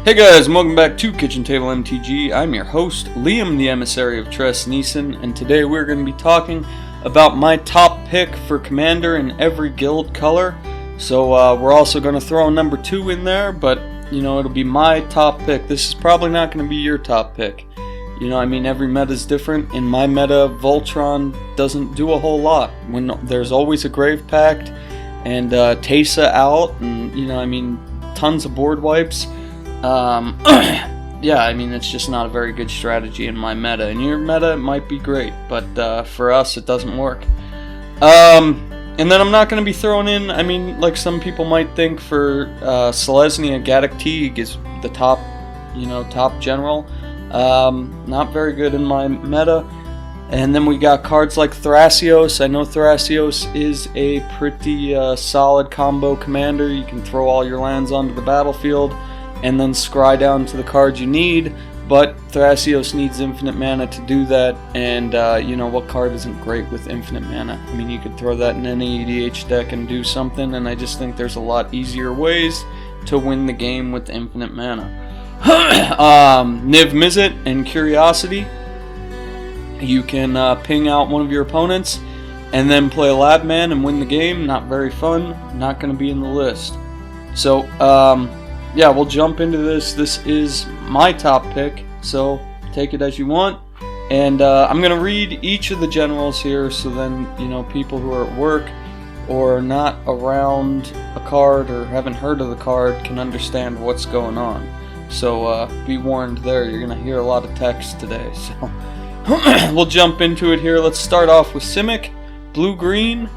Hey guys, and welcome back to KitchenTableMtg. I'm your host, Liam, the emissary of Tress Neeson, and today we're going to be talking about my top pick for Commander in every guild color. So we're also going to throw a number 2 in there, but it'll be my top pick. This is probably not going to be your top pick. Every meta is different. In my meta, Voltron doesn't do a whole lot. When there's always a Grave Pact and Teysa out, and tons of board wipes. It's just not a very good strategy in my meta. In your meta, it might be great, but for us, it doesn't work. And then I'm not going to be throwing in, like some people might think, for Selesnya, Gaddock Teague is the top general. Not very good in my meta. And then we got cards like Thrasios. I know Thrasios is a pretty solid combo commander. You can throw all your lands onto the battlefield and then scry down to the cards you need, but Thrasios needs infinite mana to do that, and what card isn't great with infinite mana? You could throw that in any EDH deck and do something, and I just think there's a lot easier ways to win the game with infinite mana. Niv Mizzet and Curiosity. You can ping out one of your opponents and then play a Lab Man and win the game. Not very fun, not going to be in the list. So, we'll jump into this. This is my top pick, so take it as you want. And I'm going to read each of the generals here, so then, people who are at work or not around a card or haven't heard of the card can understand what's going on. So be warned there, you're going to hear a lot of text today. So we'll jump into it here. Let's start off with Simic, blue-green,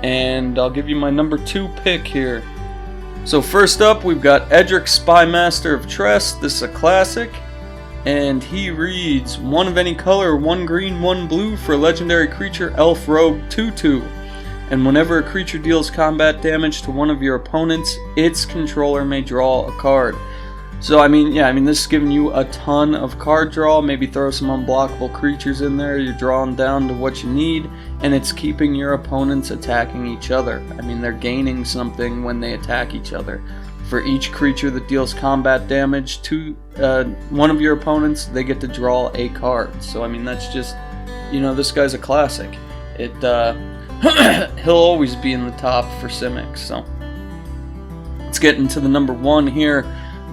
and I'll give you my number 2 pick here. So first up, we've got Edric, Spymaster of Tress. This is a classic, and he reads, 1 of any color, 1 green, 1 blue for a legendary creature, Elf Rogue 2/2. And whenever a creature deals combat damage to one of your opponents, its controller may draw a card. So, this is giving you a ton of card draw. Maybe throw some unblockable creatures in there. You're drawing down to what you need, and it's keeping your opponents attacking each other. They're gaining something when they attack each other. For each creature that deals combat damage to one of your opponents, they get to draw a card. So, that's just, this guy's a classic. He'll always be in the top for Simic. So, let's get into the number 1 here.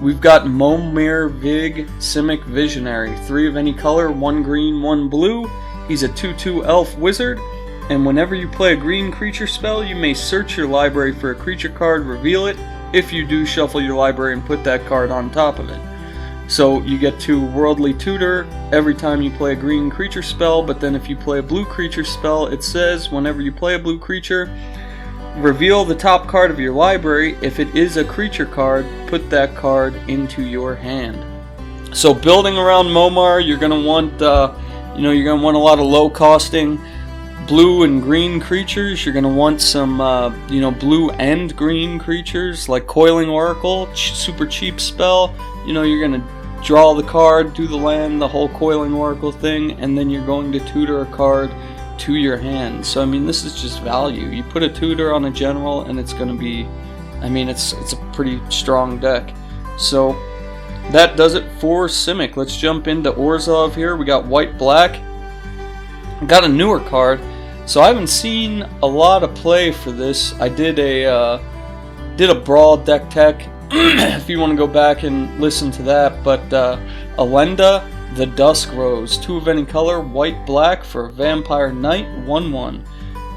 We've got Momir Vig, Simic Visionary. 3 of any color, 1 green, 1 blue. He's a 2/2 elf wizard, and whenever you play a green creature spell, you may search your library for a creature card, reveal it. If you do, shuffle your library and put that card on top of it. So you get to Worldly Tutor every time you play a green creature spell, but then if you play a blue creature spell, it says whenever you play a blue creature, reveal the top card of your library. If it is a creature card, put that card into your hand. So building around Momar, you're gonna want, a lot of low-costing blue and green creatures. You're gonna want some, blue and green creatures like Coiling Oracle, super cheap spell. You're gonna draw the card, do the land, the whole Coiling Oracle thing, and then you're going to tutor a card to your hand. So this is just value. You put a tutor on a general and it's going to be, it's a pretty strong deck. So that does it for Simic. Let's jump into Orzhov here. We got white black. Got a newer card, so I haven't seen a lot of play for this. I did a Brawl deck tech if you want to go back and listen to that. But Alenda the Dusk Rose, 2 of any color, white black for a Vampire Knight, 1/1.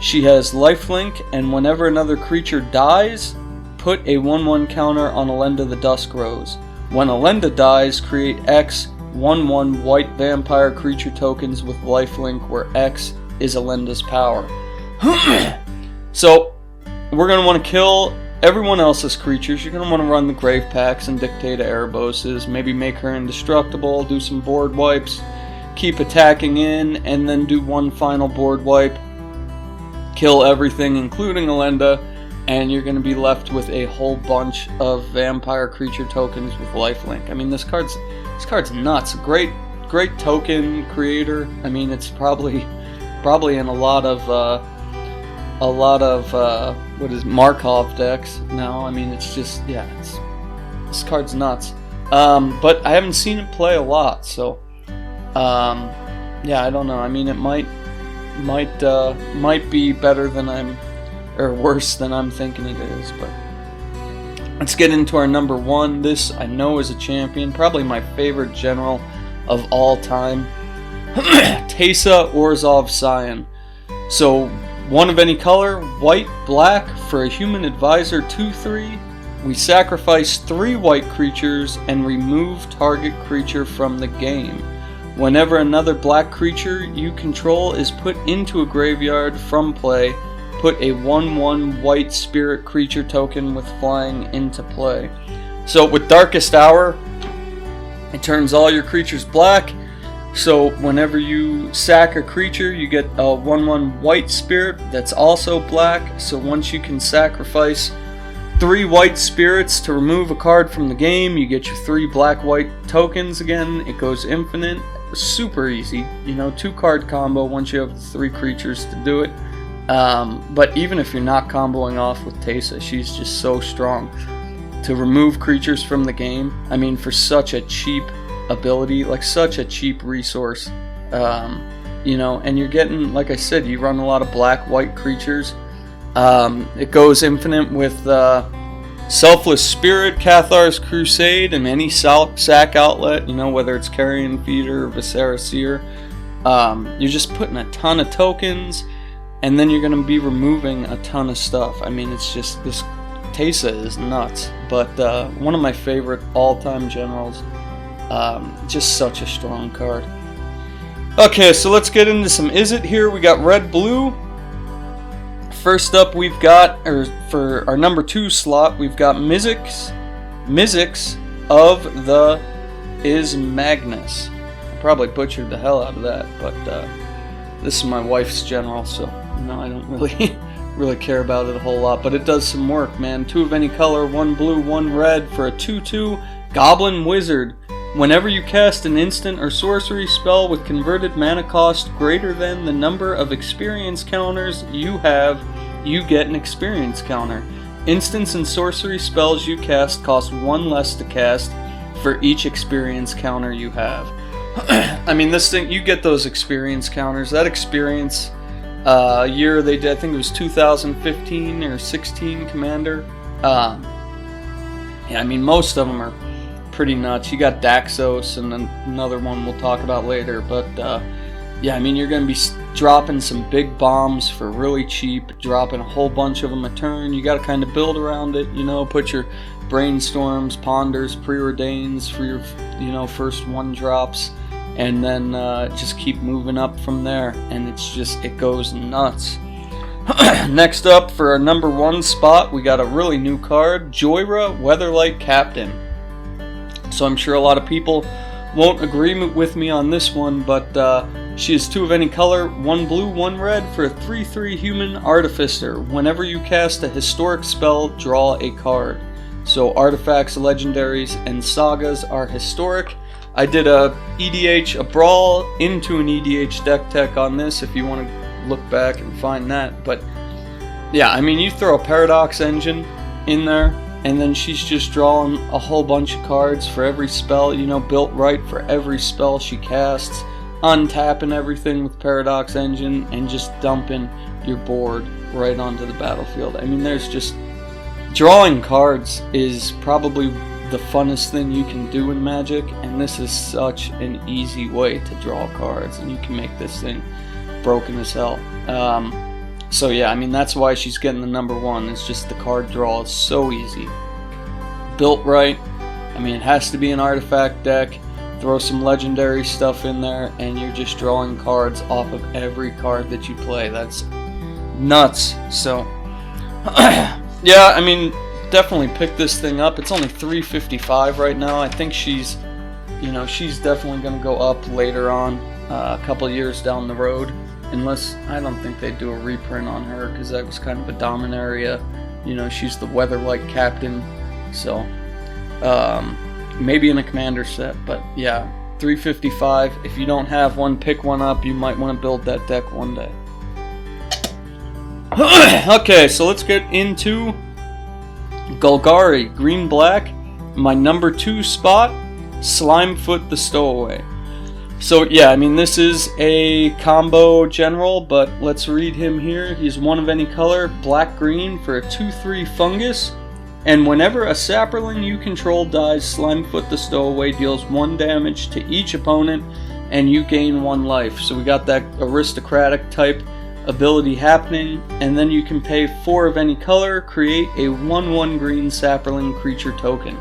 She has lifelink, and whenever another creature dies, put a 1/1 counter on Alenda the Dusk Rose. When Alenda dies, create X 1/1 white vampire creature tokens with lifelink, where X is Alenda's power. So we're going to want to kill everyone else's creatures. You're going to want to run the Grave Packs and Dictate Ereboses, maybe make her indestructible, do some board wipes, keep attacking in, and then do one final board wipe, kill everything including Alenda, and you're going to be left with a whole bunch of vampire creature tokens with lifelink. This card's nuts. Great token creator. It's probably in a lot of Markov decks now. It's just, this card's nuts. but I haven't seen it play a lot, so yeah, I don't know. I mean, it might be better than or worse than I'm thinking it is. But let's get into our number one. This I know is a champion, probably my favorite general of all time. Teysa Orzhov Scion. So, one of any color, white, black, for a human advisor 2/3. We sacrifice 3 white creatures and remove target creature from the game. Whenever another black creature you control is put into a graveyard from play, put a 1/1 white spirit creature token with flying into play. So with Darkest Hour, it turns all your creatures black. So whenever you sack a creature, you get a 1/1 white spirit that's also black. So once you can sacrifice 3 white spirits to remove a card from the game, you get your 3 black-white tokens again. It goes infinite. Super easy. 2-card combo once you have 3 creatures to do it. But even if you're not comboing off with Teysa, she's just so strong. To remove creatures from the game, I mean, for such a cheap ability, like such a cheap resource, and you're getting, like I said, you run a lot of black-white creatures. It goes infinite with Selfless Spirit, Cathar's Crusade, and any sack outlet, whether it's Carrion Feeder or Viscera Seer. You're just putting a ton of tokens, and then you're going to be removing a ton of stuff. I mean, it's just, this Teysa is nuts, but one of my favorite all-time generals. Just such a strong card. Okay, so let's get into some Is It here. We got red-blue. First up, we've got, for our number 2 slot, we've got Mizzix of the Is Magnus. I probably butchered the hell out of that, but this is my wife's general, so I don't really care about it a whole lot, but it does some work, man. 2 of any color, 1 blue, 1 red for a 2/2 Goblin Wizard. Whenever you cast an instant or sorcery spell with converted mana cost greater than the number of experience counters you have, you get an experience counter. Instants and sorcery spells you cast cost 1 less to cast for each experience counter you have. I mean, this thing, you get those experience counters. That experience year they did, I think it was 2015 or 16 Commander. Yeah, I mean, most of them are pretty nuts. You got Daxos and then another one we'll talk about later, but yeah, I mean, you're going to be dropping some big bombs for really cheap, dropping a whole bunch of them a turn. You got to kind of build around it, put your Brainstorms, Ponders, Preordains for your, first 1-drops, and then just keep moving up from there, and it goes nuts. Next up, for our number 1 spot, we got a really new card, Joyra, Weatherlight Captain. So I'm sure a lot of people won't agree with me on this one, but she is 2 of any color, 1 blue, 1 red for a 3/3 human artificer. Whenever you cast a historic spell, draw a card. So artifacts, legendaries, and sagas are historic. I did a Brawl into an EDH deck tech on this if you want to look back and find that. But yeah, I mean, you throw a Paradox Engine in there, and then she's just drawing a whole bunch of cards for every spell, built right for every spell she casts, untapping everything with Paradox Engine, and just dumping your board right onto the battlefield. I mean, there's just, drawing cards is probably the funnest thing you can do in Magic, and this is such an easy way to draw cards, and you can make this thing broken as hell. So yeah, I mean, that's why she's getting the number 1. It's just the card draw is so easy. Built right. I mean, it has to be an artifact deck. Throw some legendary stuff in there, and you're just drawing cards off of every card that you play. That's nuts. So, yeah, I mean, definitely pick this thing up. It's only $3.55 right now. I think she's definitely going to go up later on, a couple years down the road. Unless, I don't think they do a reprint on her, because that was kind of a Dominaria. She's the Weatherlight Captain, so maybe in a Commander set. But yeah, $3.55. If you don't have one, pick one up. You might want to build that deck one day. Okay, so let's get into Golgari, green-black, my number 2 spot, Slimefoot the Stowaway. So yeah, I mean, this is a combo general, but let's read him here. He's one of any color, black-green for a 2/3 fungus. And whenever a sapperling you control dies, Slimefoot the Stowaway deals 1 damage to each opponent, and you gain 1 life. So we got that aristocratic type ability happening, and then you can pay 4 of any color, create a 1/1 green sapperling creature token.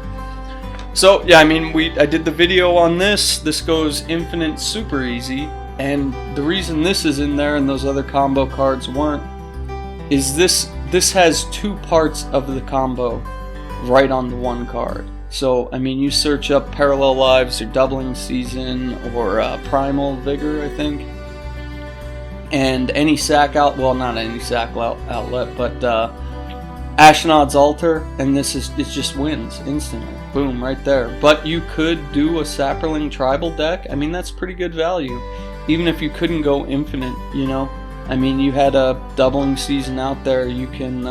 So yeah, I mean, I did the video on this. This goes infinite super easy, and the reason this is in there and those other combo cards weren't is this has 2 parts of the combo right on the 1 card. So I mean, you search up Parallel Lives or Doubling Season or Primal Vigor, I think, and any sack well, not any sack outlet, but Ashnod's Altar, and it just wins instantly. Boom, right there. But you could do a Sapperling tribal deck. I mean, that's pretty good value, even if you couldn't go infinite, you know. I mean, you had a Doubling Season out there. You can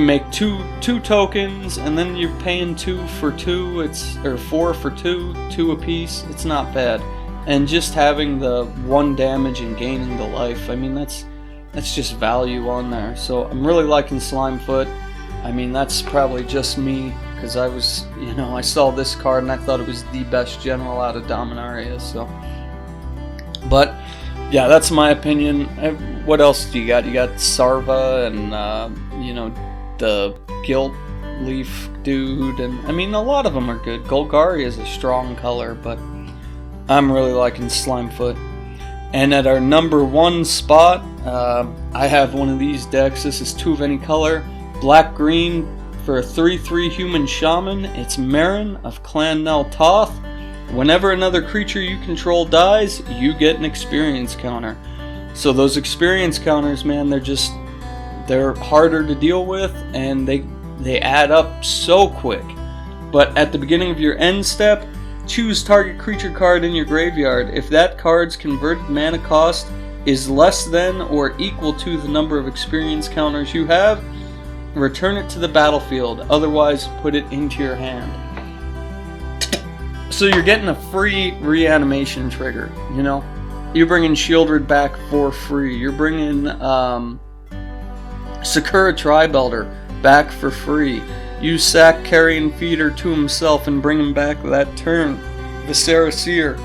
make two tokens, and then you're paying 2 for 2. Or 4 for 2 apiece. It's not bad. And just having the 1 damage and gaining the life, I mean, that's just value on there. So I'm really liking Slimefoot. I mean, that's probably just me, because I saw this card and I thought it was the best general out of Dominaria. So, but yeah, that's my opinion. What else do you got? You got Sarva and the Guilt Leaf dude, and I mean, a lot of them are good. Golgari is a strong color, but I'm really liking Slimefoot. And at our number 1 spot, I have one of these decks. This is 2 of any color, black-green for a 3/3 human shaman. It's Marin of Clan Nel Toth. Whenever another creature you control dies, you get an experience counter. So those experience counters, man, they're harder to deal with, and they add up so quick. But at the beginning of your end step, choose target creature card in your graveyard. If that card's converted mana cost is less than or equal to the number of experience counters you have, return it to the battlefield. Otherwise, put it into your hand. So you're getting a free reanimation trigger, you know? You're bringing Shieldred back for free. You're bringing Sakura Tribelder back for free. You sack Carrion Feeder to himself and bring him back that turn. Viscera Seer.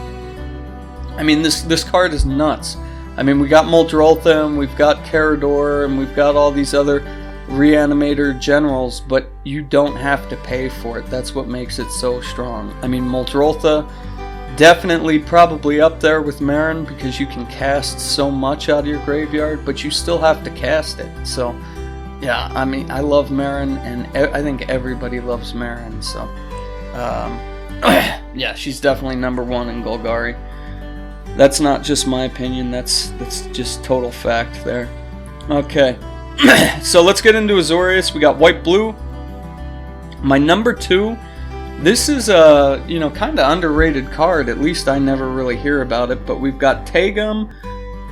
I mean, this card is nuts. I mean, we got Moldraltha, and we've got Carador, and we've got all these other Reanimator generals, but you don't have to pay for it. That's what makes it so strong. I mean, Moldraltha, definitely probably up there with Marin, because you can cast so much out of your graveyard, but you still have to cast it. So yeah, I mean, I love Marin, and I think everybody loves Marin, so yeah, she's definitely number 1 in Golgari. That's not just my opinion, that's just total fact there. Okay, so let's get into Azorius. We got white-blue. My number 2, this is a, kind of underrated card, at least I never really hear about it, but we've got Tagum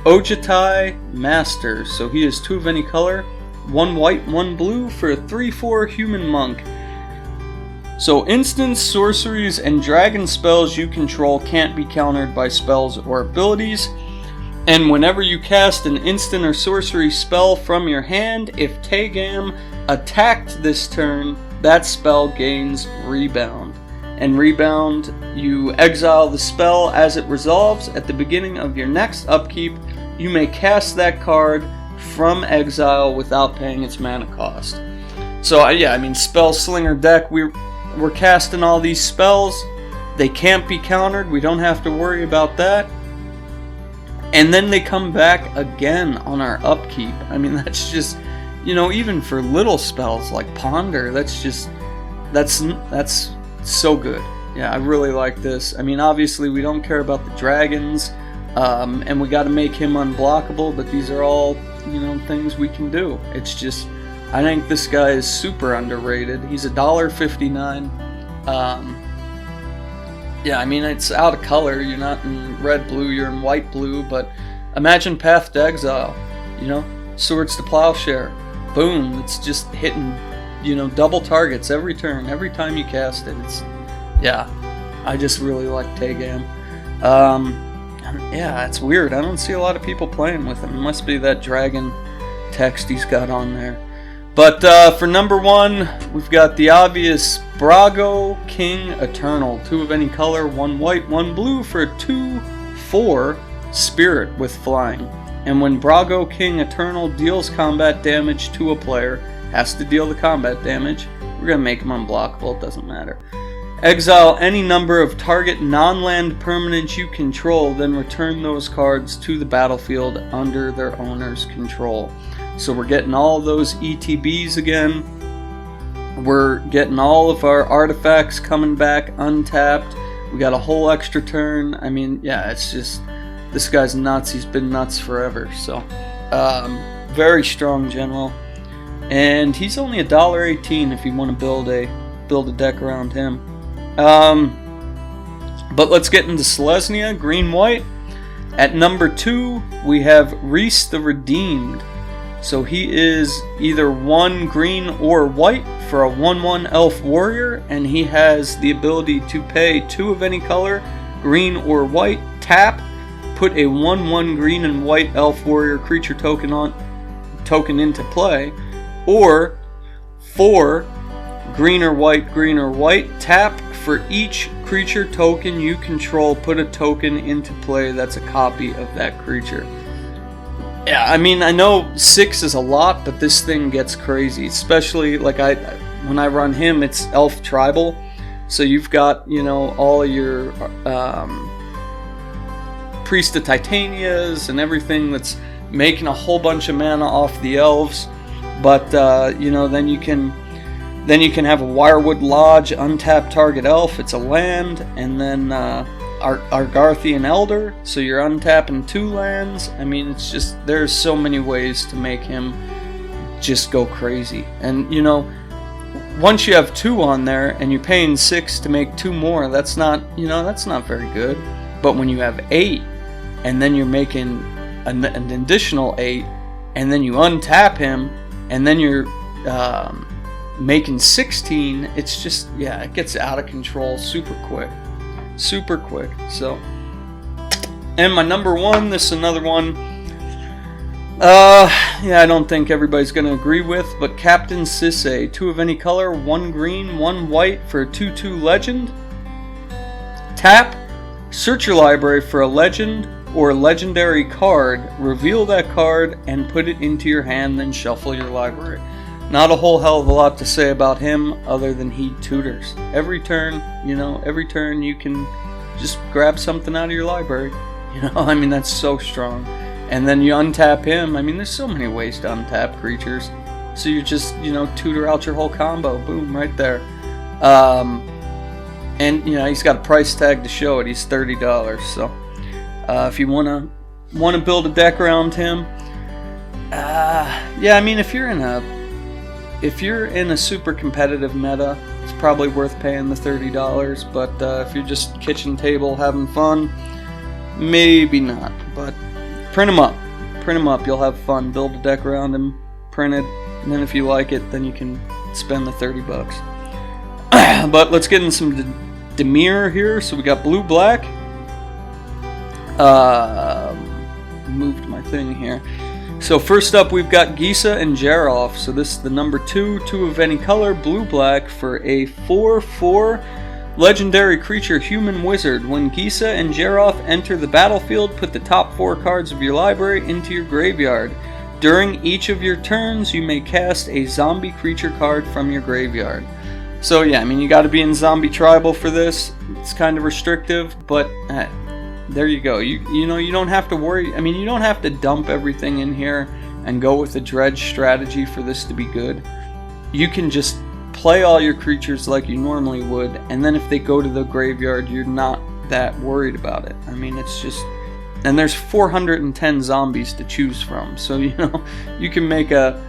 Ojutai Master. So he is 2 of any color, 1 white, 1 blue for a 3/4 human monk. So instants, sorceries, and dragon spells you control can't be countered by spells or abilities. And whenever you cast an instant or sorcery spell from your hand, if Tagum attacked this turn, that spell gains Rebound. And Rebound, you exile the spell as it resolves. At the beginning of your next upkeep, you may cast that card from exile without paying its mana cost. So yeah, I mean, Spell Slinger deck, we're casting all these spells. They can't be countered. We don't have to worry about that. And then they come back again on our upkeep. I mean, that's just, even for little spells like Ponder, that's so good. Yeah, I really like this. I mean, obviously we don't care about the dragons, and we got to make him unblockable, but these are all, things we can do. It's just, I think this guy is super underrated. He's $1.59. Yeah, I mean, it's out of color. You're not in red-blue, you're in white-blue, but imagine Path to Exile, Swords to Plowshare. Boom, it's just hitting double targets every turn, every time you cast it. Yeah, I just really like Tegam. Yeah, it's weird. I don't see a lot of people playing with him. It must be that dragon text he's got on there. But for number 1, we've got the obvious Brago King Eternal. 2 of any color, 1 white, 1 blue for a 2/4 spirit with flying. And when Brago King Eternal deals combat damage to a player, has to deal the combat damage. We're going to make him unblockable, it doesn't matter. Exile any number of target non-land permanents you control, then return those cards to the battlefield under their owner's control. So we're getting all those ETBs again. We're getting all of our artifacts coming back untapped. We got a whole extra turn. I mean, yeah, it's just, this guy's nuts. He's been nuts forever. So, very strong general. And he's only $1.18 if you want to build a deck around him. But let's get into Selesnya, green-white. At number 2, we have Reese the Redeemed. So he is either 1 green or white for a 1/1 elf warrior, and he has the ability to pay 2 of any color, green or white, tap, put a 1/1 green and white elf warrior creature token into play, or 4 green or white, tap, for each creature token you control, put a token into play that's a copy of that creature. Yeah, I mean, I know 6 is a lot, but this thing gets crazy. Especially, like, when I run him, it's Elf Tribal. So you've got, all your Priest of Titanias and everything that's making a whole bunch of mana off the elves. But, then you can have a Wirewood Lodge, untap target elf, it's a land, and then Argarthian Elder, so you're untapping 2 lands. I mean, it's just, there's so many ways to make him just go crazy. And, once you have 2 on there, and you're paying 6 to make 2 more, that's not very good. But when you have 8, and then you're making an additional 8, and then you untap him, and then you're making 16, it's just, yeah, it gets out of control super quick. So, and my number 1, this is another one, yeah, I don't think everybody's going to agree with, but Captain Sisay, 2 of any color, 1 green, 1 white for a 2/2 legend. Tap, search your library for a legend or legendary card, reveal that card, and put it into your hand, then shuffle your library. Not a whole hell of a lot to say about him other than he tutors. Every turn you can just grab something out of your library. I mean, that's so strong. And then you untap him. I mean, there's so many ways to untap creatures. So you just, tutor out your whole combo. Boom, right there. And, he's got a price tag to show it. He's $30. So if you want to build a deck around him, yeah, I mean, if you're in a super competitive meta, it's probably worth paying the $30, but if you're just kitchen table having fun, maybe not. But print them up, you'll have fun, build a deck around him, print it, and then if you like it, then you can spend the $30. But let's get in some Dimir here. So we got blue-black, moved my thing here. So first up, we've got Gisa and Jaroff. So this is the number 2 of any color, blue-black for a 4/4 legendary creature human wizard. When Gisa and Jaroff enter the battlefield, put the top 4 cards of your library into your graveyard. During each of your turns, you may cast a zombie creature card from your graveyard. So yeah, I mean, you got to be in zombie tribal for this. It's kind of restrictive, but there you go. You don't have to worry. I mean, you don't have to dump everything in here and go with a dredge strategy for this to be good. You can just play all your creatures like you normally would, and then if they go to the graveyard, you're not that worried about it. I mean, it's just, and there's 410 zombies to choose from, so you can make a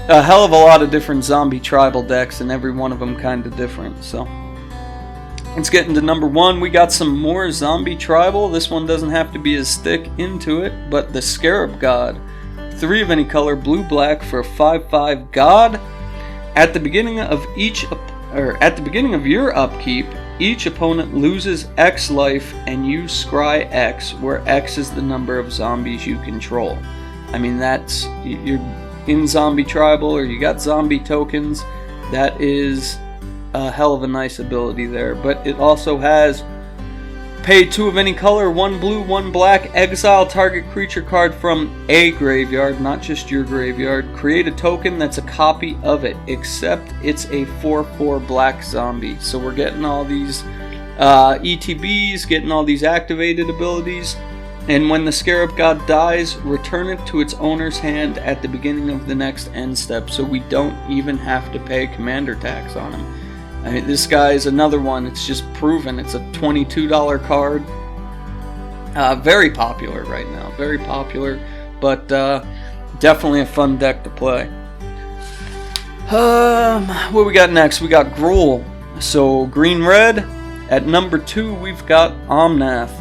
hell of a lot of different zombie tribal decks, and every one of them kind of different. So let's get into number 1. We got some more zombie tribal. This one doesn't have to be as thick into it, but the Scarab God, 3 of any color, blue-black for a 5/5 god. At the beginning of your upkeep, each opponent loses X life, and you scry X, where X is the number of zombies you control. I mean, that's, you're in zombie tribal or you got zombie tokens. That is a hell of a nice ability there. But it also has pay 2 of any color, 1 blue, 1 black, exile target creature card from a graveyard, not just your graveyard. Create a token that's a copy of it, except it's a 4/4 black zombie. So we're getting all these ETBs, getting all these activated abilities. And when the Scarab God dies, return it to its owner's hand at the beginning of the next end step, so we don't even have to pay commander tax on him. I mean, this guy is another one. It's just proven. It's a $22 card. Very popular right now. Very popular, but definitely a fun deck to play. What we got next? We got Gruul. So green-red. At number 2, we've got Omnath,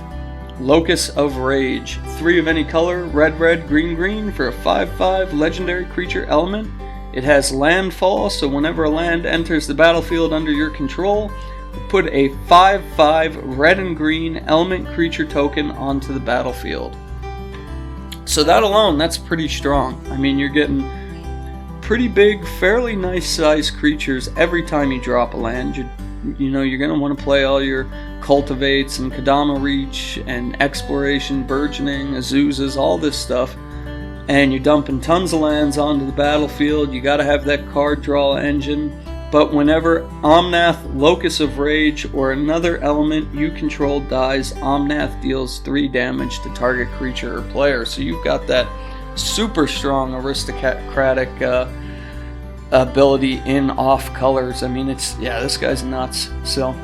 Locus of Rage. 3 of any color, red-red, green-green for a 5/5 legendary creature element. It has landfall, so whenever a land enters the battlefield under your control, put a 5/5 red and green element creature token onto the battlefield. So that alone, that's pretty strong. I mean, you're getting pretty big, fairly nice sized creatures every time you drop a land. You're going to want to play all your Cultivates and Kodama Reach and Exploration, Burgeoning, Azuzas, all this stuff. And you're dumping tons of lands onto the battlefield. You got to have that card draw engine. But whenever Omnath, Locus of Rage, or another element you control dies, Omnath deals 3 damage to target creature or player. So you've got that super strong aristocratic ability in off colors. I mean, this guy's nuts. So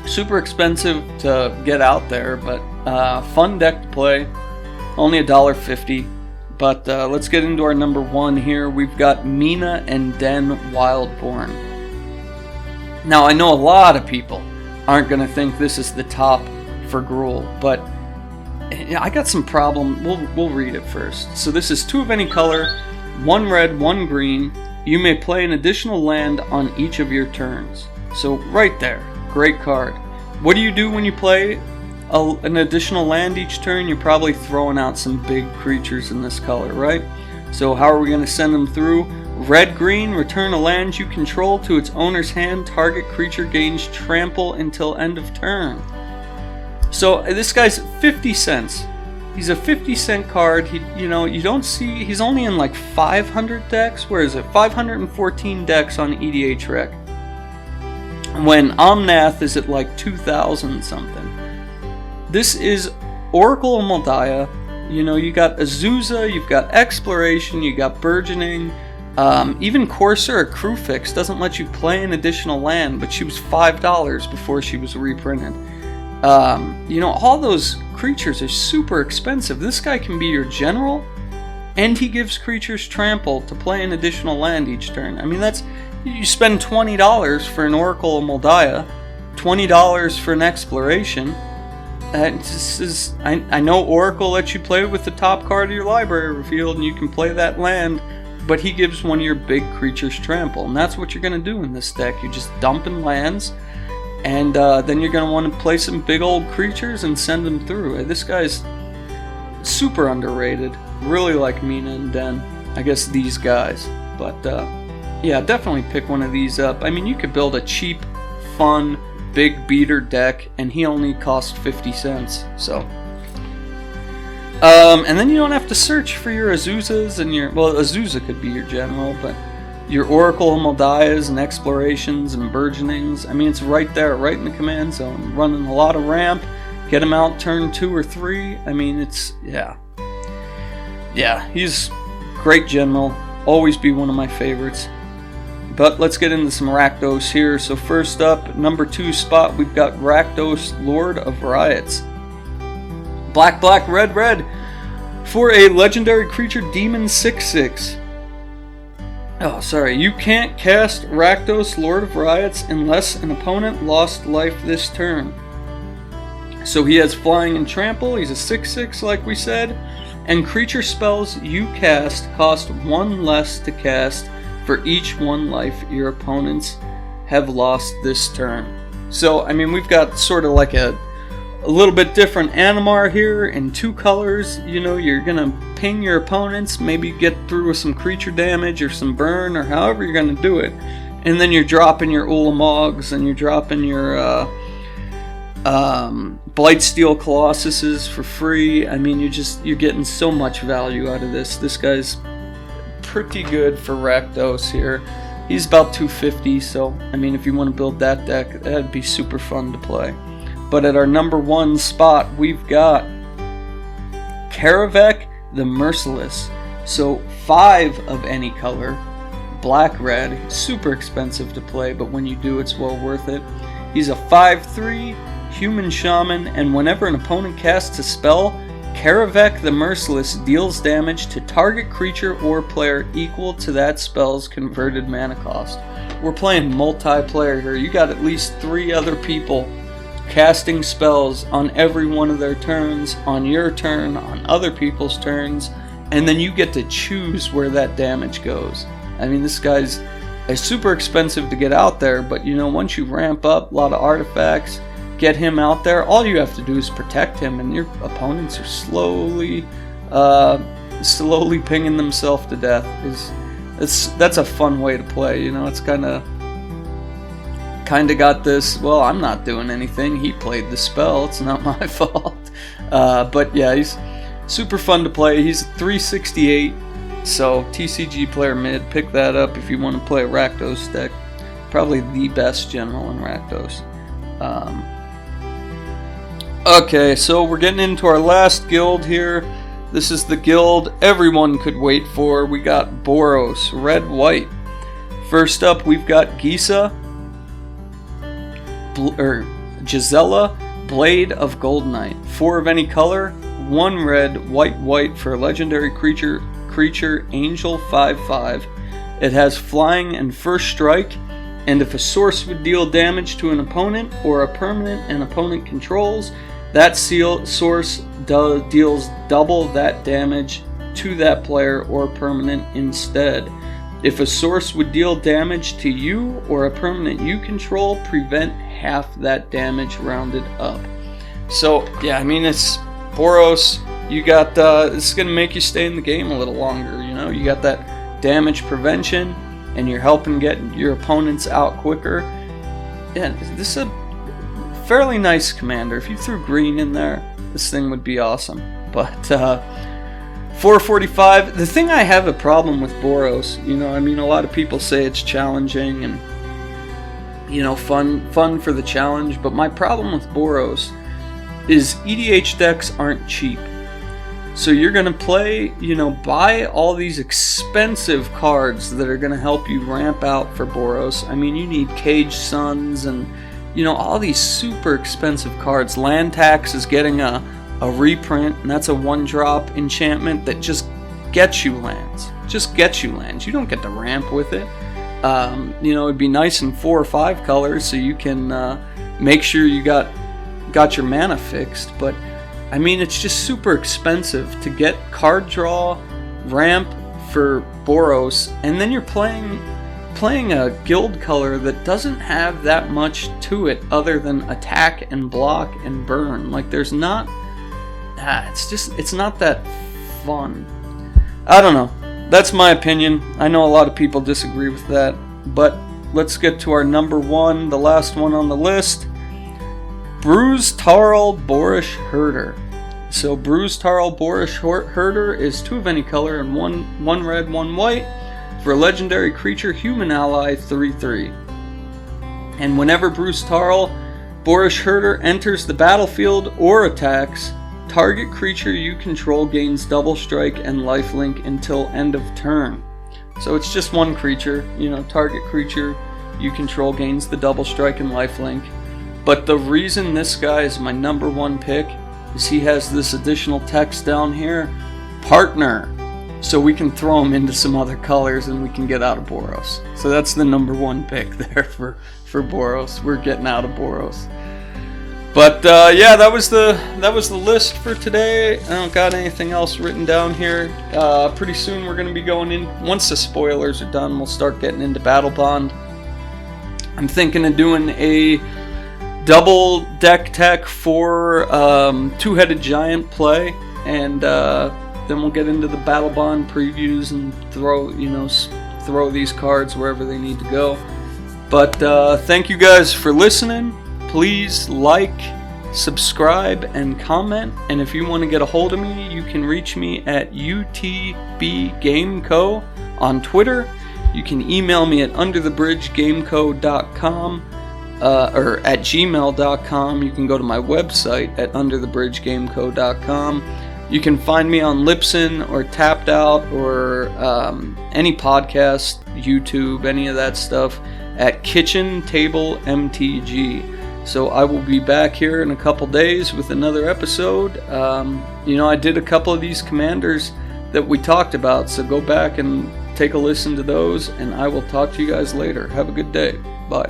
super expensive to get out there, but fun deck to play. Only $1.50. But let's get into our number 1 here. We've got Mina and Den Wildborn. Now, I know a lot of people aren't going to think this is the top for Gruul, but I got some problem. We'll read it first. So this is 2 of any color, 1 red, 1 green. You may play an additional land on each of your turns. So right there, great card. What do you do when you play an additional land each turn? You're probably throwing out some big creatures in this color, right? So how are we going to send them through? Red-green, return a land you control to its owner's hand. Target creature gains trample until end of turn. So this guy's 50 cents. He's a 50-cent card. You don't see, he's only in like 500 decks. Where is it? 514 decks on EDH Rec. When Omnath is at like 2,000 something. This is Oracle of Moldiah. You got Azusa, you've got Exploration, you got Burgeoning. Even Courser or Crewfix doesn't let you play an additional land, but she was $5 before she was reprinted. All those creatures are super expensive. This guy can be your general, and he gives creatures trample to play an additional land each turn. I mean, you spend $20 for an Oracle of Moldiah, $20 for an Exploration. I know Oracle lets you play with the top card of your library field, and you can play that land, but he gives one of your big creatures trample, and that's what you're going to do in this deck. You're just dumping lands, and then you're going to want to play some big old creatures and send them through. This guy's super underrated. Really like Mina and Den. I guess these guys. But yeah, definitely pick one of these up. I mean, you could build a cheap, fun, big beater deck, and he only cost 50 cents. So and then you don't have to search for your Azuzas and Azusa could be your general, but your Oracle of Moldiahs and Explorations and Burgeonings, I mean, it's right there, right in the command zone. Running a lot of ramp, get him out turn 2 or 3. I mean, yeah, he's great general, always be one of my favorites. But let's get into some Rakdos here. So first up, number 2 spot, we've got Rakdos, Lord of Riots. Black, black, red, red. For a legendary creature demon 6/6. Oh, sorry. You can't cast Rakdos, Lord of Riots, unless an opponent lost life this turn. So he has flying and trample. He's a 6/6, like we said. And creature spells you cast cost 1 less to cast for each 1 life your opponents have lost this turn. So, I mean, we've got sort of like a little bit different Animar here in 2 colors. You know, you're gonna ping your opponents, maybe get through with some creature damage or some burn or however you're gonna do it. And then you're dropping your Ulamogs and you're dropping your Blightsteel Colossuses for free. I mean, you're getting so much value out of this. This guy's pretty good for Rakdos here. He's about 250, so I mean, if you want to build that deck, that'd be super fun to play. But at our number 1 spot, we've got Karavek the Merciless. So 5 of any color, black-red, super expensive to play, but when you do, it's well worth it. He's a 5/3 human shaman, and whenever an opponent casts a spell, Karavek the Merciless deals damage to target creature or player equal to that spell's converted mana cost. We're playing multiplayer here. You got at least 3 other people casting spells on every one of their turns, on your turn, on other people's turns, and then you get to choose where that damage goes. I mean, this guy's super expensive to get out there, but you know, once you ramp up a lot of artifacts, get him out there, all you have to do is protect him, and your opponents are slowly pinging themselves to death. That's a fun way to play. You know, it's kind of got this, well, I'm not doing anything, he played the spell, it's not my fault. But yeah, he's super fun to play. He's 368, so TCG player mid, pick that up if you want to play a Rakdos deck. Probably the best general in Rakdos. Okay, so we're getting into our last guild here. This is the guild everyone could wait for. We got Boros, red-white. First up, we've got Gisa, Gisela, Blade of Goldnight. 4 of any color, 1 red, white for a legendary creature angel 5/5. It has flying and first strike, and if a source would deal damage to an opponent or a permanent an opponent controls, that source deals double that damage to that player or permanent instead. If a source would deal damage to you or a permanent you control, prevent half that damage rounded up. So yeah, I mean, it's Boros. You got it's gonna make you stay in the game a little longer. You know, you got that damage prevention, and you're helping get your opponents out quicker. Yeah, this is a fairly nice commander. If you threw green in there, this thing would be awesome. But 445. The thing I have a problem with Boros, you know, I mean, a lot of people say it's challenging and, you know, fun for the challenge, but my problem with Boros is EDH decks aren't cheap. So you're going to play, you know, buy all these expensive cards that are going to help you ramp out for Boros. I mean, you need Cage Suns and, you know, all these super expensive cards. Land Tax is getting a reprint, and that's a 1-drop enchantment that just gets you lands. You don't get to ramp with it. You know, it'd be nice in 4 or 5 colors so you can make sure you got your mana fixed, but I mean, it's just super expensive to get card draw, ramp for Boros, and then you're playing a guild color that doesn't have that much to it other than attack and block and burn. Like, there's not it's not that fun. I don't know. That's my opinion. I know a lot of people disagree with that, but let's get to our number 1, the last one on the list. Bruised Tarl Boorish Herder. So Bruised Tarl Boorish Herder is 2 of any color and 1 red, 1 white for a legendary creature human ally 3/3. And whenever Bruised Tarl Boorish Herder enters the battlefield or attacks, target creature you control gains double strike and lifelink until end of turn. So it's just 1 creature, you know, target creature you control gains the double strike and lifelink. But the reason this guy is my number 1 pick is he has this additional text down here, partner. So we can throw him into some other colors and we can get out of Boros. So that's the number 1 pick there for Boros. We're getting out of Boros. But yeah, that was the list for today. I don't got anything else written down here. Pretty soon we're going to be going in, once the spoilers are done, we'll start getting into Battle Bond. I'm thinking of doing a double deck tech for two-headed giant play, and then we'll get into the Battle Bond previews and throw these cards wherever they need to go. But thank you guys for listening. Please like, subscribe, and comment. And if you want to get a hold of me, you can reach me at UTBGameCo on Twitter. You can email me at underthebridgegameco.com or at gmail.com. You can go to my website at underthebridgegameco.com. You can find me on Libsyn or Tapped Out or any podcast, YouTube, any of that stuff at KitchenTableMtg. So I will be back here in a couple days with another episode. I did a couple of these commanders that we talked about, so go back and take a listen to those, and I will talk to you guys later. Have a good day. Bye.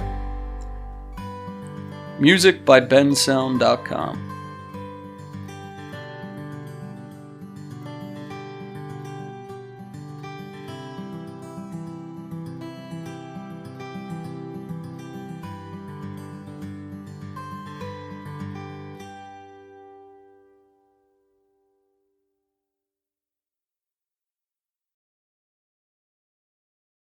Music by bensound.com.